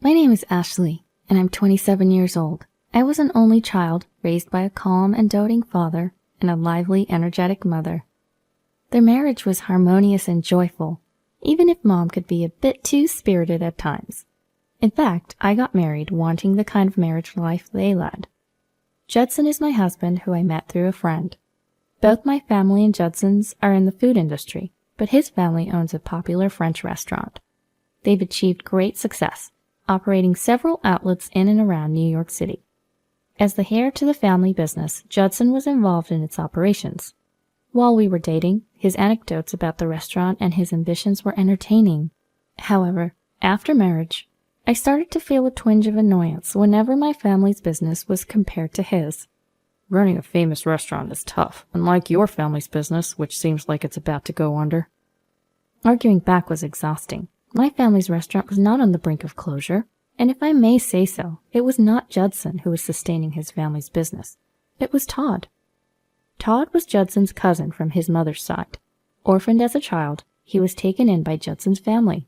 My name is Ashley, and I'm 27 years old. I was an only child raised by a calm and doting father and a lively, energetic mother. Their marriage was harmonious and joyful, even if Mom could be a bit too spirited at times. In fact, I got married wanting the kind of marriage life they led. Judson is my husband, who I met through a friend. Both my family and Judson's are in the food industry, but his family owns a popular French restaurant. They've achieved great success, operating several outlets in and around New York City. As the heir to the family business, Judson was involved in its operations. While we were dating, his anecdotes about the restaurant and his ambitions were entertaining. However, after marriage, I started to feel a twinge of annoyance whenever my family's business was compared to his. Running a famous restaurant is tough, unlike your family's business, which seems like it's about to go under. Arguing back was exhausting. My family's restaurant was not on the brink of closure, and if I may say so, it was not Judson who was sustaining his family's business. It was Todd. Todd was Judson's cousin from his mother's side. Orphaned as a child, he was taken in by Judson's family.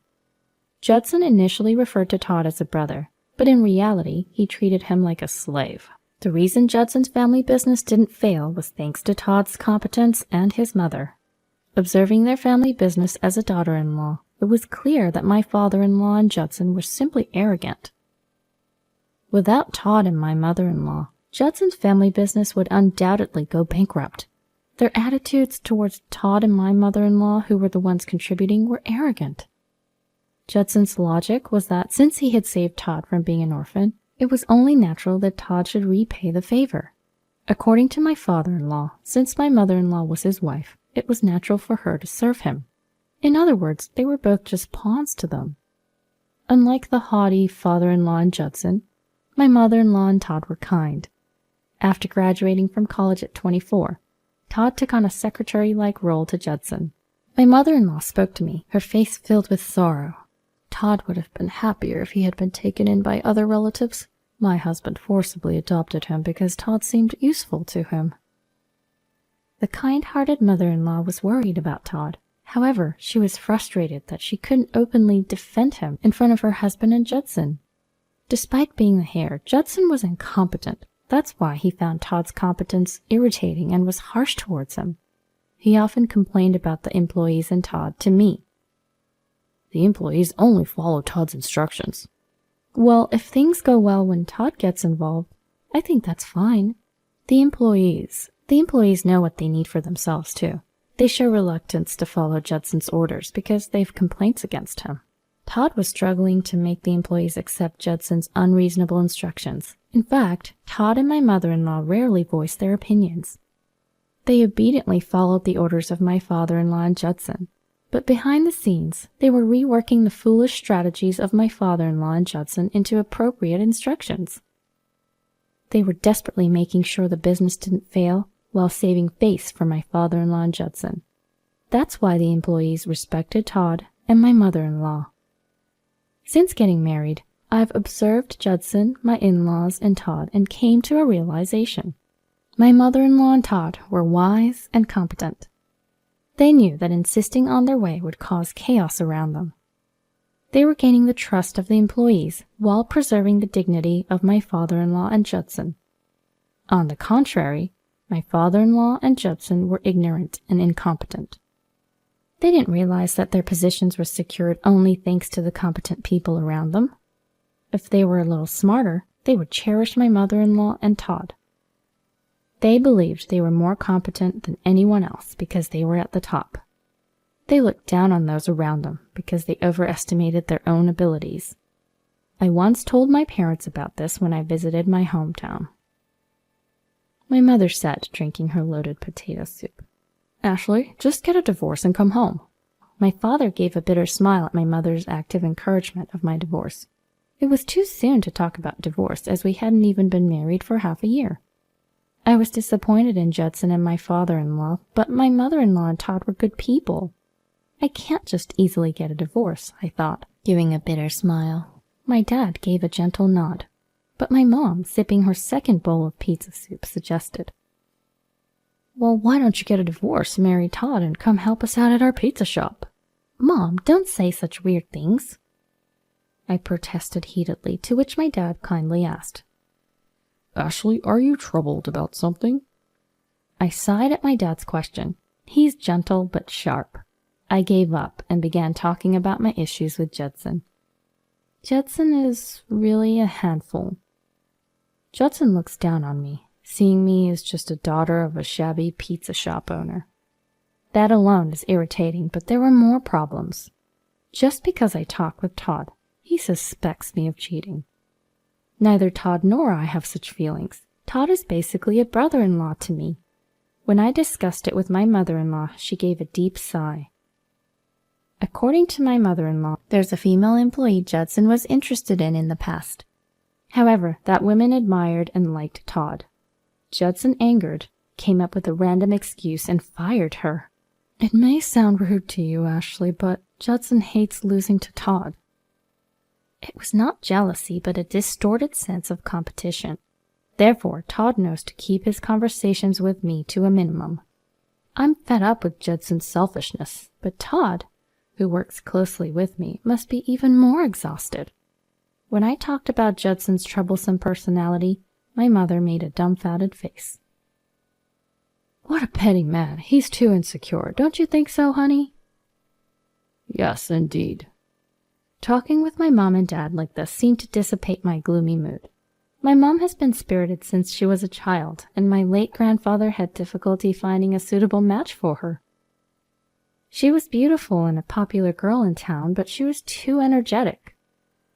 Judson initially referred to Todd as a brother, but in reality, he treated him like a slave. The reason Judson's family business didn't fail was thanks to Todd's competence and his mother. Observing their family business as a daughter-in-law, it was clear that my father-in-law and Judson were simply arrogant. Without Todd and my mother-in-law, Judson's family business would undoubtedly go bankrupt. Their attitudes towards Todd and my mother-in-law, who were the ones contributing, were arrogant. Judson's logic was that since he had saved Todd from being an orphan, it was only natural that Todd should repay the favor. According to my father-in-law, since my mother-in-law was his wife, it was natural for her to serve him. In other words, they were both just pawns to them. Unlike the haughty father-in-law and Judson, my mother-in-law and Todd were kind. After graduating from college at 24, Todd took on a secretary-like role to Judson. My mother-in-law spoke to me, her face filled with sorrow. Todd would have been happier if he had been taken in by other relatives. My husband forcibly adopted him because Todd seemed useful to him. The kind-hearted mother-in-law was worried about Todd. However, she was frustrated that she couldn't openly defend him in front of her husband and Judson. Despite being the heir, Judson was incompetent. That's why he found Todd's competence irritating and was harsh towards him. He often complained about the employees and Todd to me. The employees only follow Todd's instructions. Well, if things go well when Todd gets involved, I think that's fine. The employees know what they need for themselves, too. They show reluctance to follow Judson's orders because they have complaints against him. Todd was struggling to make the employees accept Judson's unreasonable instructions. In fact, Todd and my mother-in-law rarely voiced their opinions. They obediently followed the orders of my father-in-law and Judson. But behind the scenes, they were reworking the foolish strategies of my father-in-law and Judson into appropriate instructions. They were desperately making sure the business didn't fail while saving face for my father-in-law and Judson. That's why the employees respected Todd and my mother-in-law. Since getting married, I've observed Judson, my in-laws, and Todd and came to a realization. My mother-in-law and Todd were wise and competent. They knew that insisting on their way would cause chaos around them. They were gaining the trust of the employees while preserving the dignity of my father-in-law and Judson. On the contrary, my father-in-law and Judson were ignorant and incompetent. They didn't realize that their positions were secured only thanks to the competent people around them. If they were a little smarter, they would cherish my mother-in-law and Todd. They believed they were more competent than anyone else because they were at the top. They looked down on those around them because they overestimated their own abilities. I once told my parents about this when I visited my hometown. My mother sat drinking her loaded potato soup. "Ashley, just get a divorce and come home." My father gave a bitter smile at my mother's active encouragement of my divorce. It was too soon to talk about divorce, as we hadn't even been married for half a year. I was disappointed in Judson and my father-in-law, but my mother-in-law and Todd were good people. I can't just easily get a divorce, I thought, giving a bitter smile. My dad gave a gentle nod, but my mom, sipping her second bowl of pizza soup, suggested, "Well, why don't you get a divorce, marry Todd, and come help us out at our pizza shop?" "Mom, don't say such weird things." I protested heatedly, to which my dad kindly asked, "Ashley, are you troubled about something?" I sighed at my dad's question. He's gentle but sharp. I gave up and began talking about my issues with Judson. Judson is really a handful. Judson looks down on me, seeing me as just a daughter of a shabby pizza shop owner. That alone is irritating, but there were more problems. Just because I talk with Todd, he suspects me of cheating. Neither Todd nor I have such feelings. Todd is basically a brother-in-law to me. When I discussed it with my mother-in-law, she gave a deep sigh. According to my mother-in-law, there's a female employee Judson was interested in the past. However, that woman admired and liked Todd. Judson, angered, came up with a random excuse and fired her. It may sound rude to you, Ashley, but Judson hates losing to Todd. It was not jealousy, but a distorted sense of competition. Therefore, Todd knows to keep his conversations with me to a minimum. I'm fed up with Judson's selfishness, but Todd, who works closely with me, must be even more exhausted. When I talked about Judson's troublesome personality, my mother made a dumbfounded face. What a petty man. He's too insecure. Don't you think so, honey? Yes, indeed. Talking with my mom and dad like this seemed to dissipate my gloomy mood. My mom has been spirited since she was a child, and my late grandfather had difficulty finding a suitable match for her. She was beautiful and a popular girl in town, but she was too energetic.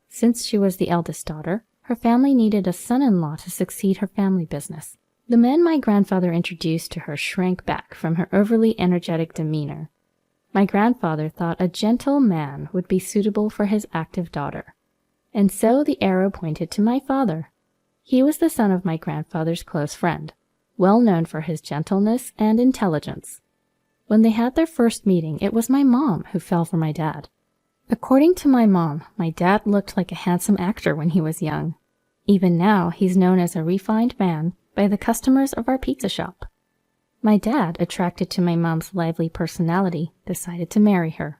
Since she was the eldest daughter, her family needed a son-in-law to succeed her family business. The men my grandfather introduced to her shrank back from her overly energetic demeanor. My grandfather thought a gentle man would be suitable for his active daughter, and so the arrow pointed to my father. He was the son of my grandfather's close friend, well known for his gentleness and intelligence. When they had their first meeting, it was my mom who fell for my dad. According to my mom, my dad looked like a handsome actor when he was young. Even now, he's known as a refined man by the customers of our pizza shop. My dad, attracted to my mom's lively personality, decided to marry her.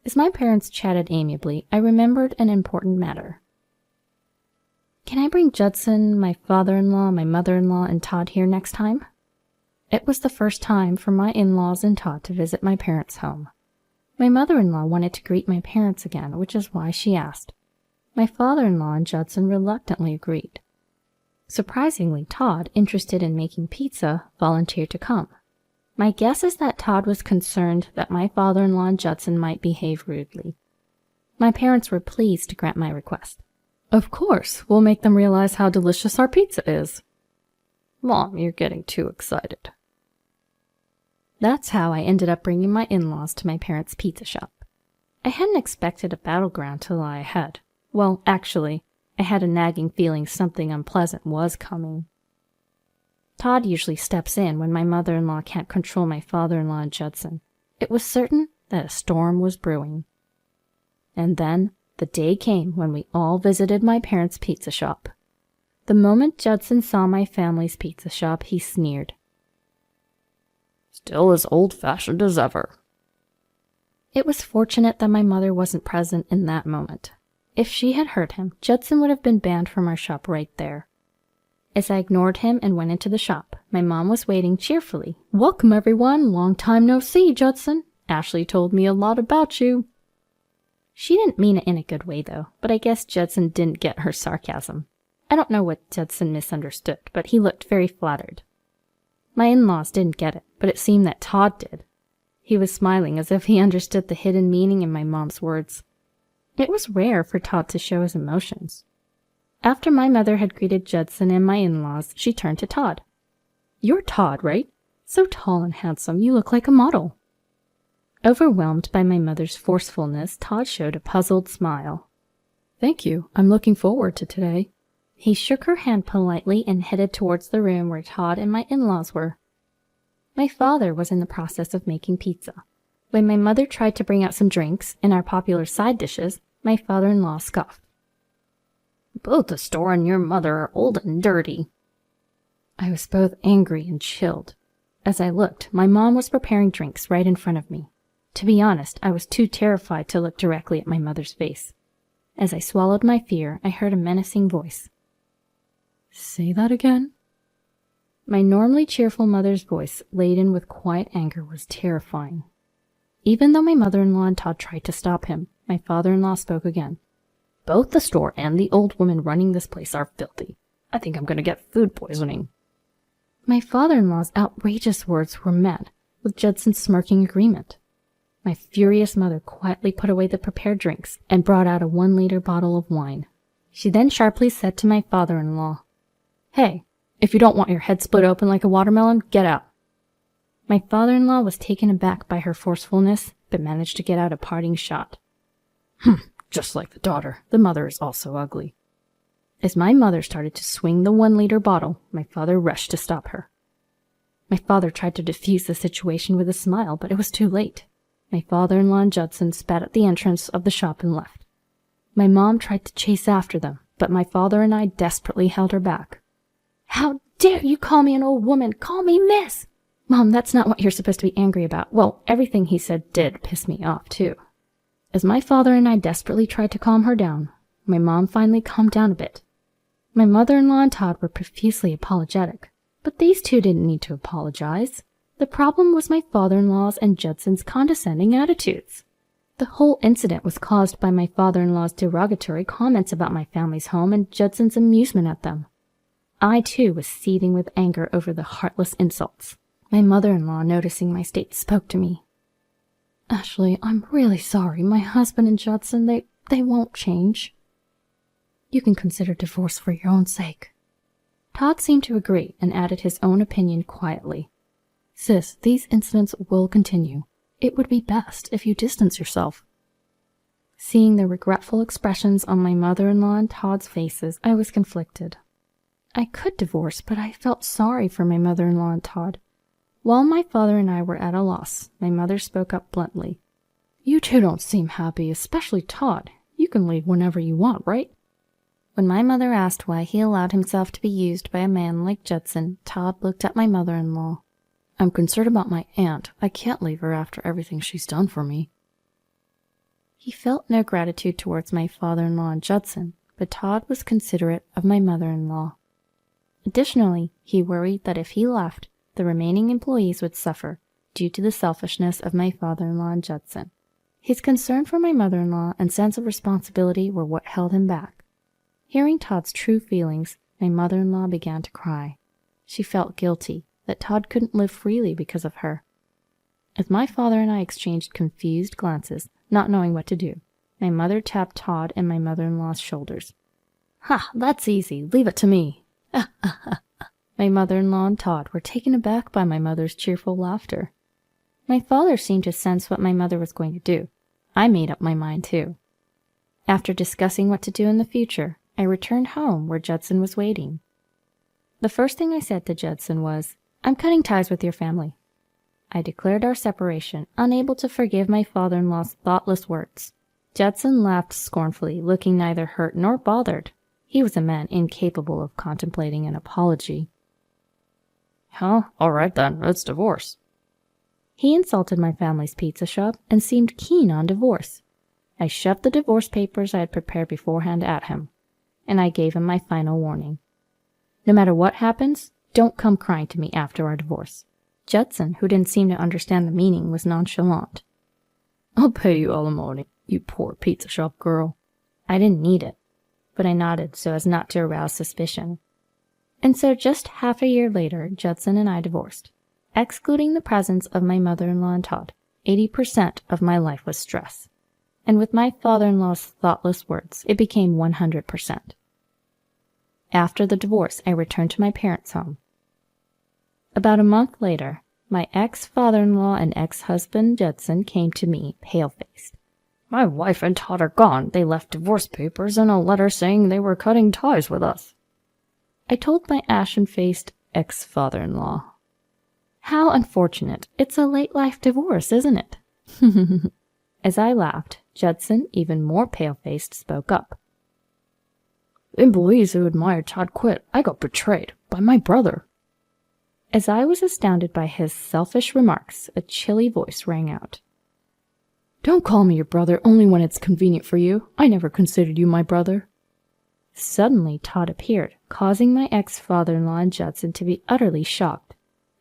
As my parents chatted amiably, I remembered an important matter. Can I bring Judson, my father-in-law, my mother-in-law, and Todd here next time? It was the first time for my in-laws and Todd to visit my parents' home. My mother-in-law wanted to greet my parents again, which is why she asked. My father-in-law and Judson reluctantly agreed. Surprisingly, Todd, interested in making pizza, volunteered to come. My guess is that Todd was concerned that my father-in-law and Judson might behave rudely. My parents were pleased to grant my request. Of course, we'll make them realize how delicious our pizza is. Mom, you're getting too excited. That's how I ended up bringing my in-laws to my parents' pizza shop. I hadn't expected a battleground to lie ahead. Well, actually, I had a nagging feeling something unpleasant was coming. Todd usually steps in when my mother-in-law can't control my father-in-law and Judson. It was certain that a storm was brewing. And then the day came when we all visited my parents' pizza shop. The moment Judson saw my family's pizza shop, he sneered. Still as old-fashioned as ever. It was fortunate that my mother wasn't present in that moment. If she had heard him, Judson would have been banned from our shop right there. As I ignored him and went into the shop, my mom was waiting cheerfully. Welcome, everyone. Long time no see, Judson. Ashley told me a lot about you. She didn't mean it in a good way, though, but I guess Judson didn't get her sarcasm. I don't know what Judson misunderstood, but he looked very flattered. My in-laws didn't get it, but it seemed that Todd did. He was smiling as if he understood the hidden meaning in my mom's words. It was rare for Todd to show his emotions. After my mother had greeted Judson and my in-laws, she turned to Todd. You're Todd, right? So tall and handsome, you look like a model. Overwhelmed by my mother's forcefulness, Todd showed a puzzled smile. Thank you. I'm looking forward to today. He shook her hand politely and headed towards the room where Todd and my in-laws were. My father was in the process of making pizza. When my mother tried to bring out some drinks and our popular side dishes, my father-in-law scoffed. Both the store and your mother are old and dirty. I was both angry and chilled. As I looked, my mom was preparing drinks right in front of me. To be honest, I was too terrified to look directly at my mother's face. As I swallowed my fear, I heard a menacing voice. Say that again? My normally cheerful mother's voice, laden with quiet anger, was terrifying. Even though my mother-in-law and Todd tried to stop him, my father-in-law spoke again. Both the store and the old woman running this place are filthy. I think I'm going to get food poisoning. My father-in-law's outrageous words were met with Judson's smirking agreement. My furious mother quietly put away the prepared drinks and brought out a 1-liter bottle of wine. She then sharply said to my father-in-law, "Hey, if you don't want your head split open like a watermelon, get out." My father-in-law was taken aback by her forcefulness, but managed to get out a parting shot. Just like the daughter, the mother is also ugly. As my mother started to swing the 1-liter bottle, my father rushed to stop her. My father tried to defuse the situation with a smile, but it was too late. My father-in-law and Judson spat at the entrance of the shop and left. My mom tried to chase after them, but my father and I desperately held her back. "How dare you call me an old woman? Call me miss!" "Mom, that's not what you're supposed to be angry about." Well, everything he said did piss me off, too. As my father and I desperately tried to calm her down, my mom finally calmed down a bit. My mother-in-law and Todd were profusely apologetic, but these two didn't need to apologize. The problem was my father-in-law's and Judson's condescending attitudes. The whole incident was caused by my father-in-law's derogatory comments about my family's home and Judson's amusement at them. I, too, was seething with anger over the heartless insults. My mother-in-law, noticing my state, spoke to me. "Ashley, I'm really sorry. My husband and Judson, they won't change. You can consider divorce for your own sake." Todd seemed to agree and added his own opinion quietly. "Sis, these incidents will continue. It would be best if you distance yourself." Seeing the regretful expressions on my mother-in-law and Todd's faces, I was conflicted. I could divorce, but I felt sorry for my mother-in-law and Todd. While my father and I were at a loss, my mother spoke up bluntly. "You two don't seem happy, especially Todd. You can leave whenever you want, right?" When my mother asked why he allowed himself to be used by a man like Judson, Todd looked at my mother-in-law. "I'm concerned about my aunt. I can't leave her after everything she's done for me." He felt no gratitude towards my father-in-law and Judson, but Todd was considerate of my mother-in-law. Additionally, he worried that if he left, the remaining employees would suffer due to the selfishness of my father-in-law and Judson. His concern for my mother-in-law and sense of responsibility were what held him back. Hearing Todd's true feelings, my mother-in-law began to cry. She felt guilty that Todd couldn't live freely because of her. As my father and I exchanged confused glances, not knowing what to do, my mother tapped Todd and my mother-in-law's shoulders. "Ha, that's easy. Leave it to me." My mother-in-law and Todd were taken aback by my mother's cheerful laughter. My father seemed to sense what my mother was going to do. I made up my mind, too. After discussing what to do in the future, I returned home where Judson was waiting. The first thing I said to Judson was, "I'm cutting ties with your family." I declared our separation, unable to forgive my father-in-law's thoughtless words. Judson laughed scornfully, looking neither hurt nor bothered. He was a man incapable of contemplating an apology. "Huh, all right then, let's divorce." He insulted my family's pizza shop and seemed keen on divorce. I shoved the divorce papers I had prepared beforehand at him, and I gave him my final warning. "No matter what happens, don't come crying to me after our divorce." Judson, who didn't seem to understand the meaning, was nonchalant. "I'll pay you alimony, you poor pizza shop girl." I didn't need it, but I nodded so as not to arouse suspicion. And so just half a year later, Judson and I divorced. Excluding the presence of my mother-in-law and Todd, 80% of my life was stress. And with my father-in-law's thoughtless words, it became 100%. After the divorce, I returned to my parents' home. About a month later, my ex-father-in-law and ex-husband Judson came to me, pale-faced. "My wife and Todd are gone. They left divorce papers and a letter saying they were cutting ties with us." I told my ashen-faced ex-father-in-law. "How unfortunate. It's a late-life divorce, isn't it?" As I laughed, Judson, even more pale-faced, spoke up. "The employees who admired Todd quit. I got betrayed by my brother." As I was astounded by his selfish remarks, a chilly voice rang out. Don't call me your brother only when it's convenient for you. I never considered you my brother. Suddenly, Todd appeared, causing my ex-father-in-law and Judson to be utterly shocked.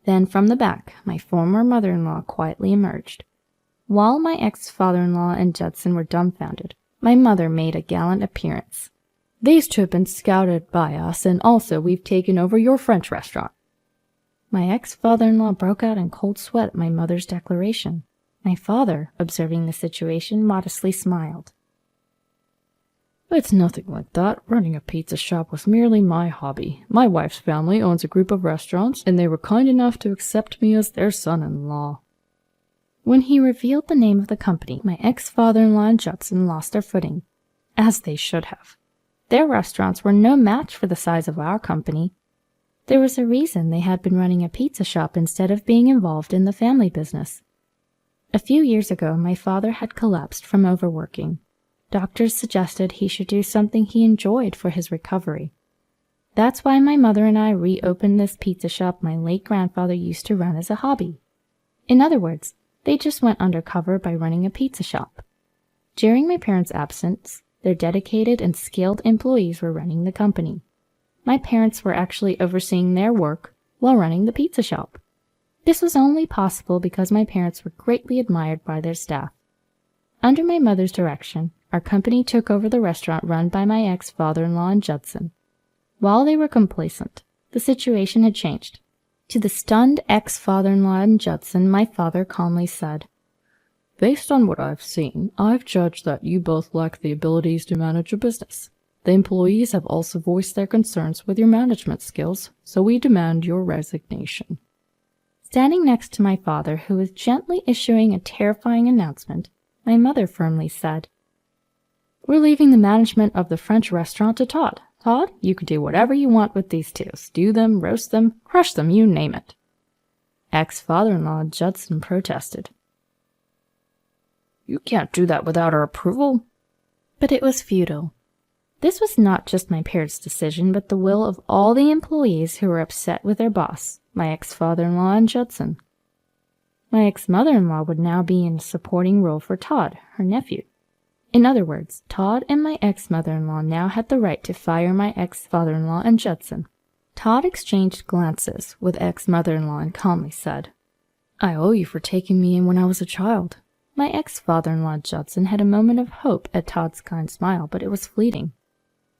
Then, from the back, my former mother-in-law quietly emerged. While my ex-father-in-law and Judson were dumbfounded, my mother made a gallant appearance. These two have been scouted by us, and also we've taken over your French restaurant. My ex-father-in-law broke out in cold sweat at my mother's declaration. My father, observing the situation, modestly smiled. It's nothing like that. Running a pizza shop was merely my hobby. My wife's family owns a group of restaurants, and they were kind enough to accept me as their son-in-law. When he revealed the name of the company, my ex-father-in-law and Judson lost their footing, as they should have. Their restaurants were no match for the size of our company. There was a reason they had been running a pizza shop instead of being involved in the family business. A few years ago, my father had collapsed from overworking. Doctors suggested he should do something he enjoyed for his recovery. That's why my mother and I reopened this pizza shop my late grandfather used to run as a hobby. In other words, they just went undercover by running a pizza shop. During my parents' absence, their dedicated and skilled employees were running the company. My parents were actually overseeing their work while running the pizza shop. This was only possible because my parents were greatly admired by their staff. Under my mother's direction, our company took over the restaurant run by my ex-father-in-law and Judson. While they were complacent, the situation had changed. To the stunned ex-father-in-law and Judson, my father calmly said, Based on what I've seen, I've judged that you both lack the abilities to manage a business. The employees have also voiced their concerns with your management skills, so we demand your resignation. Standing next to my father, who was gently issuing a terrifying announcement, my mother firmly said, We're leaving the management of the French restaurant to Todd. Todd, you can do whatever you want with these two. Stew them, roast them, crush them, you name it. Ex-father-in-law Judson protested. You can't do that without our approval. But it was futile. This was not just my parents' decision, but the will of all the employees who were upset with their boss, my ex-father-in-law and Judson. My ex-mother-in-law would now be in a supporting role for Todd, her nephew. In other words, Todd and my ex-mother-in-law now had the right to fire my ex-father-in-law and Judson. Todd exchanged glances with ex-mother-in-law and calmly said, I owe you for taking me in when I was a child. My ex-father-in-law Judson had a moment of hope at Todd's kind smile, but it was fleeting.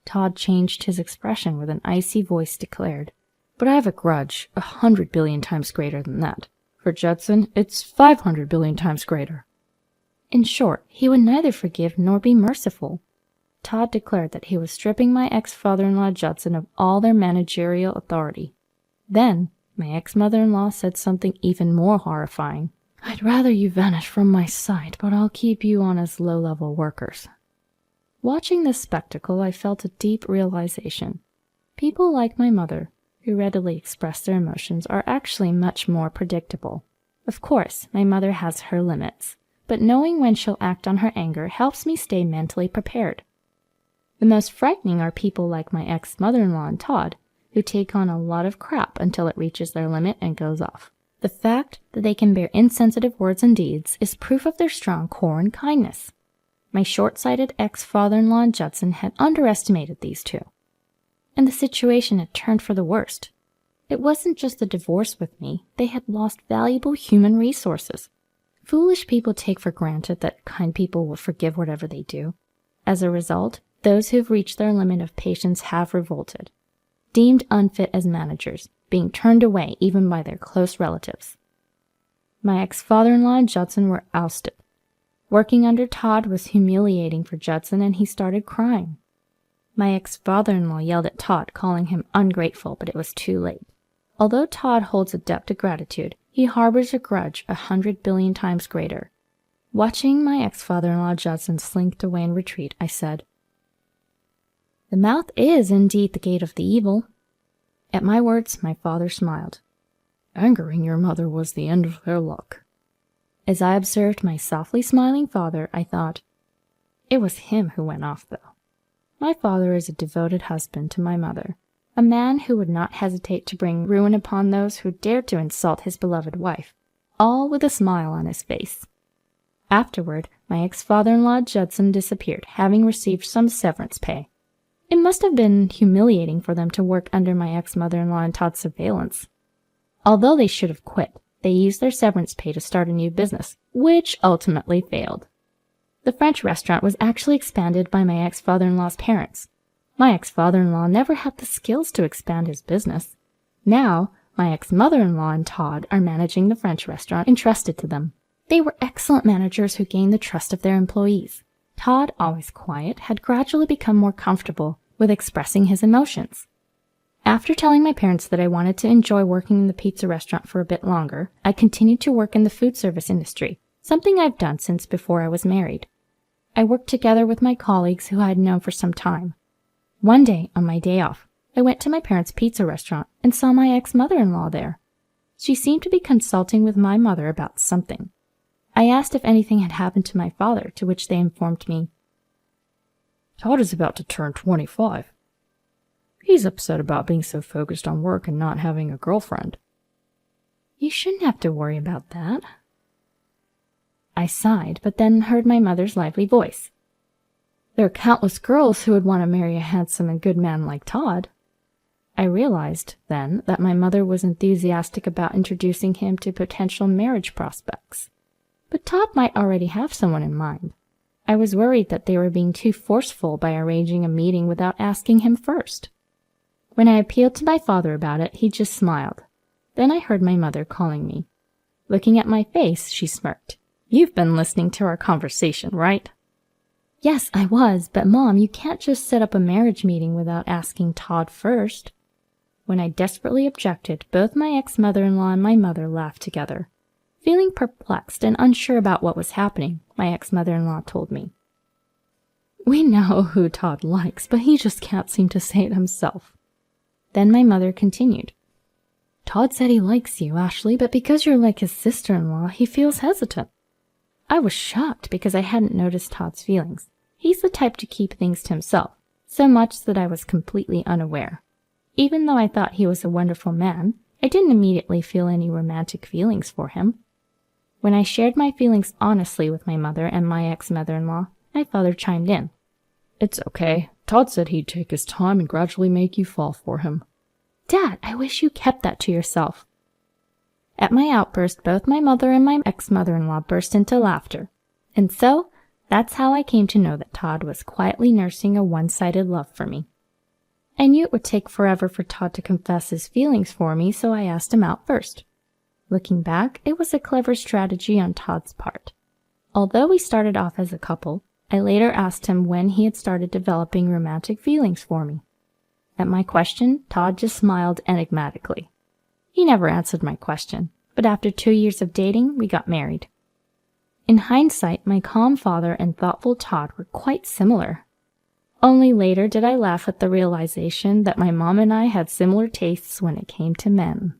Todd changed his expression with an icy voice declared, But I have a grudge 100 billion times greater than that. For Judson, it's 500 billion times greater. In short, he would neither forgive nor be merciful. Todd declared that he was stripping my ex-father-in-law Judson of all their managerial authority. Then, my ex-mother-in-law said something even more horrifying. I'd rather you vanish from my sight, but I'll keep you on as low-level workers. Watching this spectacle, I felt a deep realization. People like my mother, who readily express their emotions, are actually much more predictable. Of course, my mother has her limits, but knowing when she'll act on her anger helps me stay mentally prepared. The most frightening are people like my ex-mother-in-law and Todd, who take on a lot of crap until it reaches their limit and goes off. The fact that they can bear insensitive words and deeds is proof of their strong core and kindness. My short-sighted ex-father-in-law and Judson had underestimated these two, and the situation had turned for the worst. It wasn't just the divorce with me, they had lost valuable human resources. Foolish people take for granted that kind people will forgive whatever they do. As a result, those who've reached their limit of patience have revolted, deemed unfit as managers, being turned away even by their close relatives. My ex-father-in-law and Judson were ousted. Working under Todd was humiliating for Judson, and he started crying. My ex-father-in-law yelled at Todd, calling him ungrateful, but it was too late. Although Todd holds a debt of gratitude, he harbors a grudge 100 billion times greater. Watching my ex-father-in-law Judson slink away in retreat, I said, The mouth is indeed the gate of the evil. At my words, my father smiled. Angering your mother was the end of their luck. As I observed my softly smiling father, I thought, it was him who went off, though. My father is a devoted husband to my mother, a man who would not hesitate to bring ruin upon those who dared to insult his beloved wife, all with a smile on his face. Afterward, my ex-father-in-law Judson disappeared, having received some severance pay. It must have been humiliating for them to work under my ex-mother-in-law and Todd's surveillance. Although they should have quit, they used their severance pay to start a new business, which ultimately failed. The French restaurant was actually expanded by my ex-father-in-law's parents. My ex-father-in-law never had the skills to expand his business. Now, my ex-mother-in-law and Todd are managing the French restaurant entrusted to them. They were excellent managers who gained the trust of their employees. Todd, always quiet, had gradually become more comfortable with expressing his emotions. After telling my parents that I wanted to enjoy working in the pizza restaurant for a bit longer, I continued to work in the food service industry, something I've done since before I was married. I worked together with my colleagues who I had known for some time. One day, on my day off, I went to my parents' pizza restaurant and saw my ex-mother-in-law there. She seemed to be consulting with my mother about something. I asked if anything had happened to my father, to which they informed me, "Todd is about to turn 25. He's upset about being so focused on work and not having a girlfriend." "You shouldn't have to worry about that." I sighed, but then heard my mother's lively voice. "There are countless girls who would want to marry a handsome and good man like Todd." I realized, then, that my mother was enthusiastic about introducing him to potential marriage prospects. But Todd might already have someone in mind. I was worried that they were being too forceful by arranging a meeting without asking him first. When I appealed to my father about it, he just smiled. Then I heard my mother calling me. Looking at my face, she smirked. "You've been listening to our conversation, right?" "Yes, I was, but Mom, you can't just set up a marriage meeting without asking Todd first." When I desperately objected, both my ex-mother-in-law and my mother laughed together. Feeling perplexed and unsure about what was happening, my ex-mother-in-law told me, "We know who Todd likes, but he just can't seem to say it himself." Then my mother continued, "Todd said he likes you, Ashley, but because you're like his sister-in-law, he feels hesitant." I was shocked because I hadn't noticed Todd's feelings. He's the type to keep things to himself, so much that I was completely unaware. Even though I thought he was a wonderful man, I didn't immediately feel any romantic feelings for him. When I shared my feelings honestly with my mother and my ex-mother-in-law, my father chimed in. "It's okay. Todd said he'd take his time and gradually make you fall for him." "Dad, I wish you kept that to yourself." At my outburst, both my mother and my ex-mother-in-law burst into laughter. And so, that's how I came to know that Todd was quietly nursing a one-sided love for me. I knew it would take forever for Todd to confess his feelings for me, so I asked him out first. Looking back, it was a clever strategy on Todd's part. Although we started off as a couple, I later asked him when he had started developing romantic feelings for me. At my question, Todd just smiled enigmatically. He never answered my question, but after 2 years of dating, we got married. In hindsight, my calm father and thoughtful Todd were quite similar. Only later did I laugh at the realization that my mom and I had similar tastes when it came to men.